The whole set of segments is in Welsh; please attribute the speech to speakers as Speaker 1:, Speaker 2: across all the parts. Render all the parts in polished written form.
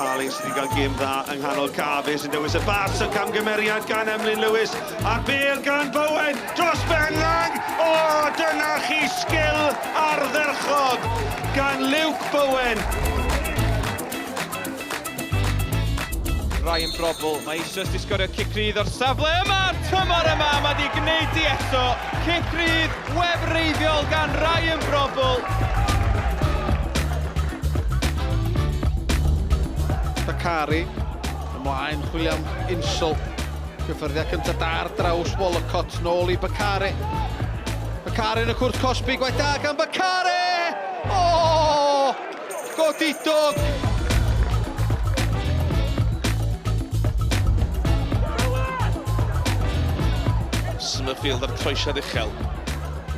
Speaker 1: Harley sydd wedi cael gêm dda yng nghanol Cafis yn dewis y bars o camgymeriad gan Emlyn Lewis a'r bel gan Bowen dros benlang. O, dyna chi sgil ardderchog gan Luke Bowen.
Speaker 2: Ryan Brobbel, mae eisoes di sgorio cic rydd o'r safle yma. Tymor yma, mae di gwneud i eto. Cic rydd wefreiddiol gan Ryan Brobbel.
Speaker 3: Bakare ymlaen chwilio am insol. Cyffyrddiad cyntaf dar draws Walcott nôl i Bakare. Bakare yn y cwrt cosbi, gwaith da gan Bakare! O! Godidog!
Speaker 1: Summerfield ar troesiad uchel.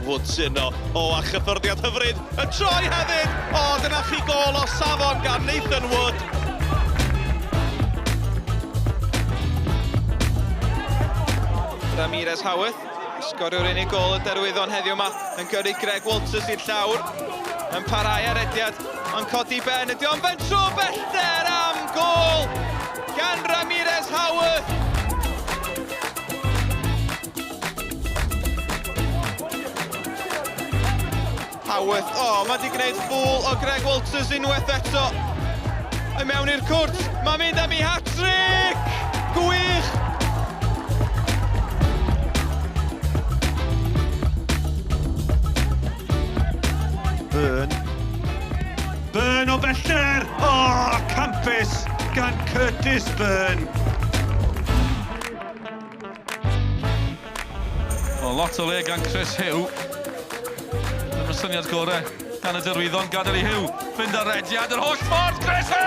Speaker 1: Woods yno. O, a chyffyrddiad hyfryd. Y troi hefyd. O, dyna chi gol o safon gan Nathan Wood.
Speaker 2: Ramirez Howarth, sgorio'r unig gol y Derwyddon heddiw yma yn gyrru Greg Walters i'r llawr. Yn parhau arediad, yn codi ben ydi o'n fentro bellter am gol gan Ramirez Howarth. Howarth, o, mae di gwneud ffwl o Greg Walters unwaith eto. Yn mewn i'r cwrt, mae'n mynd am ei hat-trick! Gwych!
Speaker 1: Byrne o bellter! O, campus gan Kurtis Byrne.
Speaker 4: O, lot o le gan Chris Hugh. Dyma'r syniad gorau gan y Derwyddon, gadael i Hugh. Fynd ar rediad yr holl ffordd, Chris Hugh!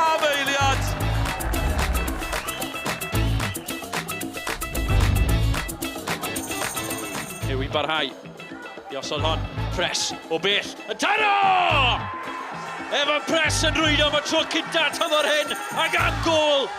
Speaker 4: Afeiliad!
Speaker 5: Hugh i barhau. I osod hon, pres o bell, yn taro! Efo'n pres yn rwydo am y tro cynta tymor hyn, ac am gol